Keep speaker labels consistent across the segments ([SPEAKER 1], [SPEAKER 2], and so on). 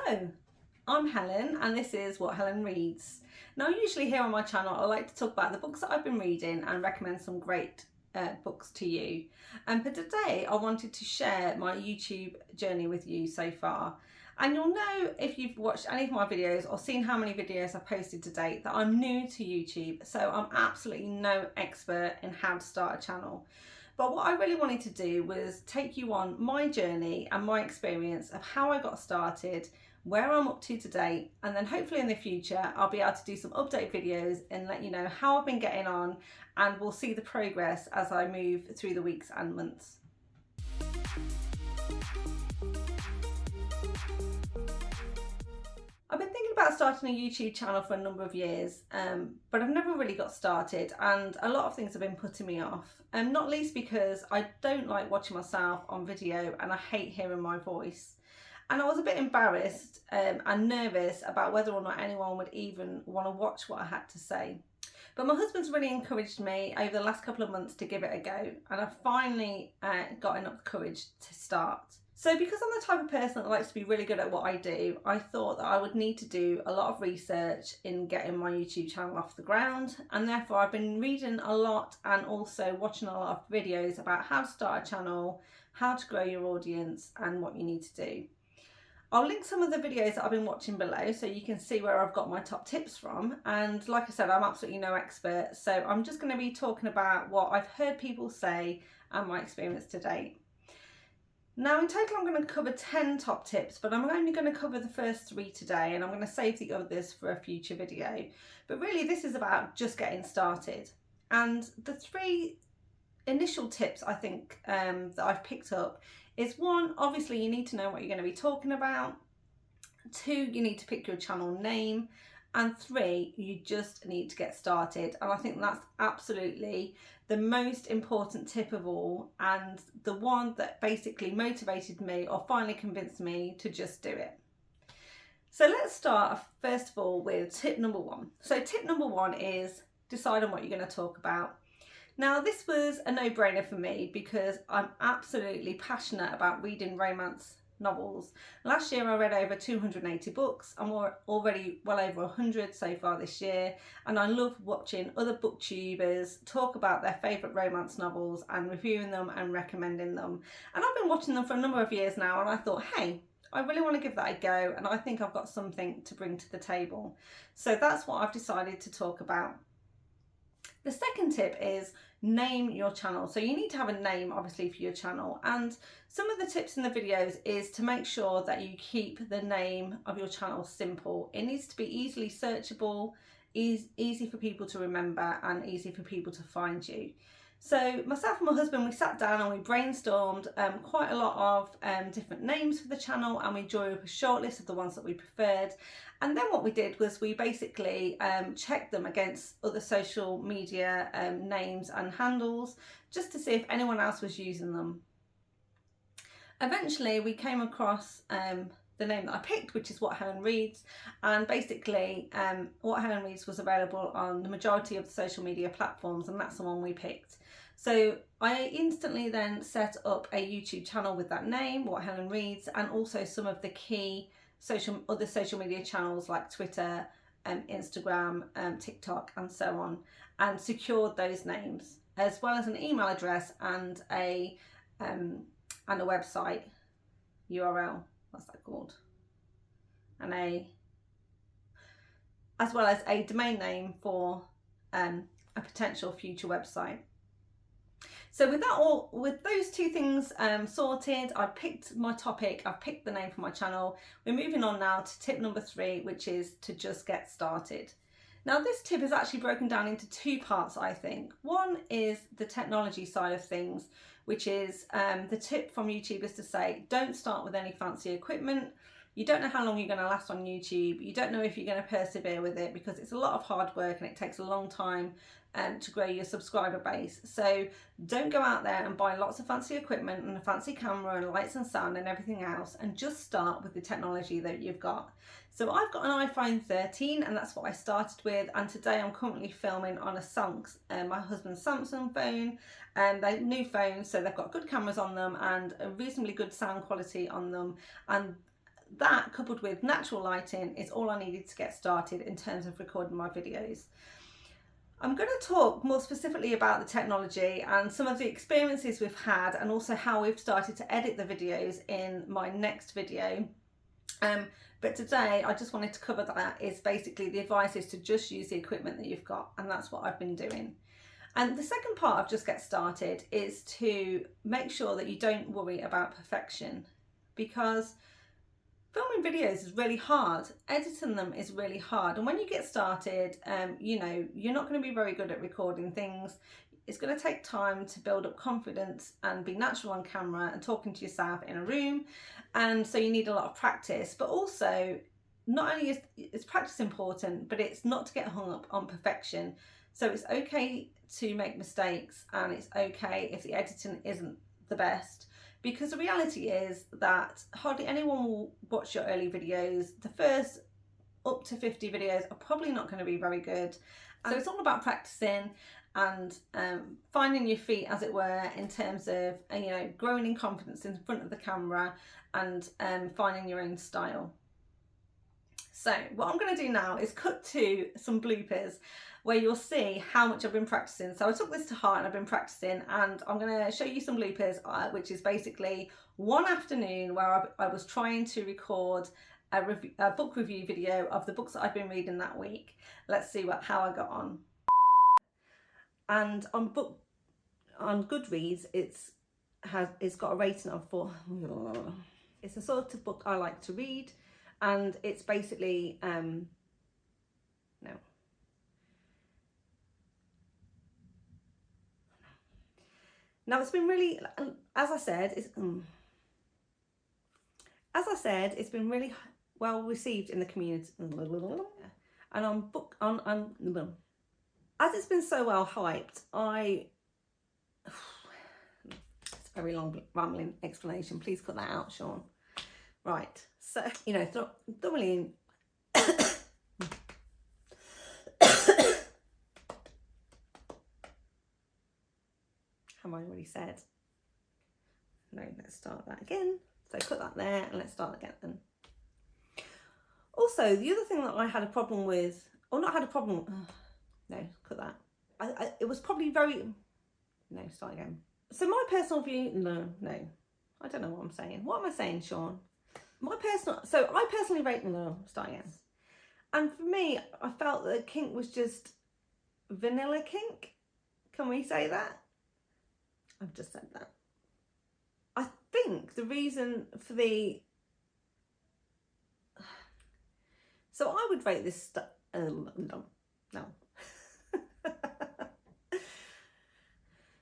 [SPEAKER 1] Hello, I'm Helen and this is What Helen Reads. Now usually here on my channel I like to talk about the books that I've been reading and recommend some great books to you. But today I wanted to share my YouTube journey with you so far. And you'll know if you've watched any of my videos or seen how many videos I've posted to date that I'm new to YouTube, so I'm absolutely no expert in how to start a channel. But what I really wanted to do was take you on my journey and my experience of how I got started, where I'm up to today, and then hopefully in the future I'll be able to do some update videos and let you know how I've been getting on, and we'll see the progress as I move through the weeks and months. I've been thinking about starting a YouTube channel for a number of years, but I've never really got started, and a lot of things have been putting me off, not least because I don't like watching myself on video and I hate hearing my voice. And I was a bit embarrassed and nervous about whether or not anyone would even want to watch what I had to say. But my husband's really encouraged me over the last couple of months to give it a go, and I've finally got enough courage to start. So because I'm the type of person that likes to be really good at what I do, I thought that I would need to do a lot of research in getting my YouTube channel off the ground, and therefore I've been reading a lot and also watching a lot of videos about how to start a channel, how to grow your audience, and what you need to do. I'll link some of the videos that I've been watching below so you can see where I've got my top tips from. And like I said, I'm absolutely no expert, so I'm just going to be talking about what I've heard people say and my experience to date. Now in total I'm going to cover 10 top tips, but I'm only going to cover the first 3 today, and I'm going to save the others for a future video. But really this is about just getting started. And the 3 initial tips I think that I've picked up is: 1, obviously you need to know what you're going to be talking about. 2, you need to pick your channel name. And 3, you just need to get started. And I think that's absolutely the most important tip of all, and the one that basically motivated me or finally convinced me to just do it. So let's start first of all with tip number 1. So tip number 1 is decide on what you're going to talk about. Now this was a no-brainer for me because I'm absolutely passionate about reading romance novels. Last year I read over 280 books. I'm already well over 100 so far this year, and I love watching other booktubers talk about their favourite romance novels and reviewing them and recommending them. And I've been watching them for a number of years now, and I thought, hey, I really want to give that a go, and I think I've got something to bring to the table. So that's what I've decided to talk about. The second tip is name your channel. So you need to have a name obviously for your channel, and some of the tips in the videos is to make sure that you keep the name of your channel simple. It needs to be easily searchable, easy for people to remember, and easy for people to find you. So myself and my husband, we sat down and we brainstormed quite a lot of different names for the channel, and we drew up a short list of the ones that we preferred. And then what we did was we basically checked them against other social media names and handles, just to see if anyone else was using them. Eventually we came across the name that I picked, which is What Helen Reads, and basically What Helen Reads was available on the majority of the social media platforms, and that's the one we picked. So I instantly then set up a YouTube channel with that name, What Helen Reads, and also some of the key other social media channels like Twitter, Instagram, TikTok, and so on, and secured those names, as well as an email address and a website URL. What's that called? As well as a domain name for a potential future website. So with those 2 things sorted, I've picked my topic, I've picked the name for my channel. We're moving on now to tip number 3, which is to just get started. Now this tip is actually broken down into 2 parts, I think. One is the technology side of things, which is the tip from YouTubers to say, don't start with any fancy equipment. You don't know how long you're going to last on YouTube. You don't know if you're going to persevere with it, because it's a lot of hard work and it takes a long time to grow your subscriber base. So don't go out there and buy lots of fancy equipment and a fancy camera and lights and sound and everything else, and just start with the technology that you've got. So I've got an iPhone 13, and that's what I started with, and today I'm currently filming on my husband's Samsung phone, and they're new phones, so they've got good cameras on them and a reasonably good sound quality on them, and that, coupled with natural lighting, is all I needed to get started in terms of recording my videos. I'm going to talk more specifically about the technology and some of the experiences we've had, and also how we've started to edit the videos in my next video. But today I just wanted to cover that. Is basically the advice is to just use the equipment that you've got, and that's what I've been doing. And the second part of just get started is to make sure that you don't worry about perfection, because filming videos is really hard, editing them is really hard, and when you get started, you know, you're not going to be very good at recording things. It's going to take time to build up confidence and be natural on camera and talking to yourself in a room, and so you need a lot of practice. But also, not only is practice important, but it's not to get hung up on perfection. So it's okay to make mistakes, and it's okay if the editing isn't the best, because the reality is that hardly anyone will watch your early videos. The first up to 50 videos are probably not going to be very good. So it's all about practicing and finding your feet, as it were, in terms of, you know, growing in confidence in front of the camera and finding your own style. So what I'm going to do now is cut to some bloopers where you'll see how much I've been practicing. So I took this to heart and I've been practicing, and I'm going to show you some bloopers, which is basically one afternoon where I was trying to record a book review video of the books that I've been reading that week. Let's see how I got on. And on Goodreads, it's got a rating of 4. It's the sort of book I like to read, and it's basically no. Now it's been really, as I said, it's been really well received in the community, and as it's been so well hyped, it's a very long rambling explanation. Please cut that out, Sean. Right, so you know, thoroughly. Have I already said? No, let's start that again. So cut that there and let's start again then. Also, the other thing that I had a problem with, or not had a problem, no, cut that. It was probably very, no, start again. So my personal view, no, I don't know what I'm saying. What am I saying, Sean? So I personally rate, no, start again. And for me, I felt that kink was just vanilla kink. Can we say that? I've just said that. I think the reason for so I would rate this no.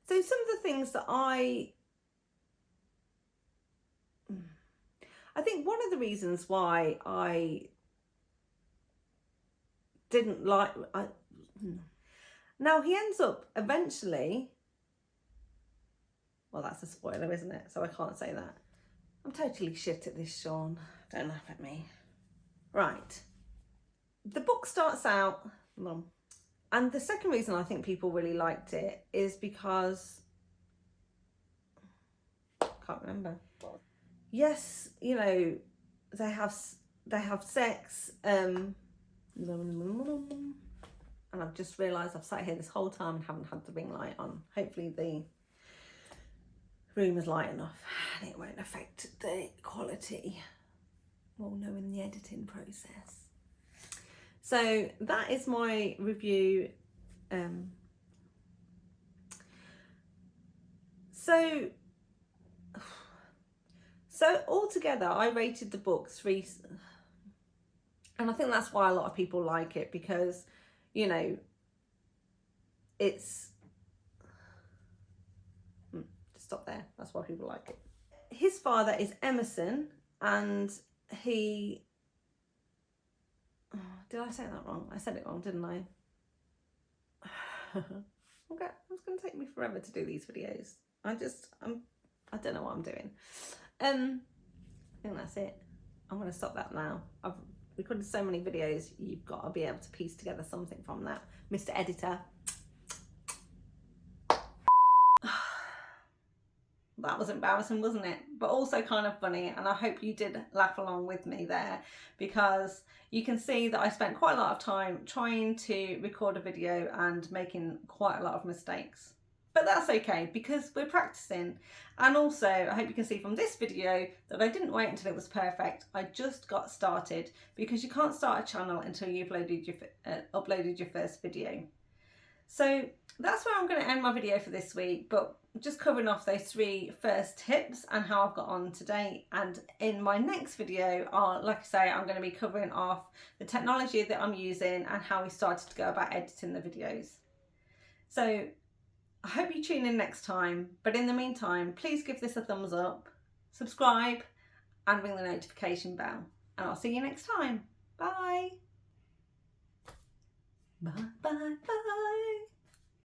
[SPEAKER 1] So some of the things that I think one of the reasons why I didn't like, now he ends up eventually, well, that's a spoiler, isn't it? So I can't say that. I'm totally shit at this, Sean. Don't laugh at me. Right. The book starts out, and the second reason I think people really liked it is because, can't remember. Yes, you know, they have sex, and I've just realised I've sat here this whole time and haven't had the ring light on. Hopefully the room is light enough and it won't affect the quality. We'll know in the editing process. So that is my review. So altogether I rated the book 3, and I think that's why a lot of people like it, because, you know, it's, stop there, that's why people like it. His father is Emerson, and he, did I say that wrong? I said it wrong, didn't I? Okay, it's going to take me forever to do these videos. I don't know what I'm doing. I think that's it. I'm going to stop that now. I've recorded so many videos, you've got to be able to piece together something from that. Mr. Editor. that was embarrassing, wasn't it? But also kind of funny, and I hope you did laugh along with me there, because you can see that I spent quite a lot of time trying to record a video and making quite a lot of mistakes. But that's okay, because we're practicing. And also, I hope you can see from this video that I didn't wait until it was perfect. I just got started, because you can't start a channel until you've uploaded your first video. So that's where I'm going to end my video for this week, but just covering off those 3 first tips and how I've got on today. And in my next video, like I say, I'm going to be covering off the technology that I'm using and how we started to go about editing the videos. So I hope you tune in next time, but in the meantime, please give this a thumbs up, subscribe, and ring the notification bell. And I'll see you next time. Bye. Bye, bye, bye.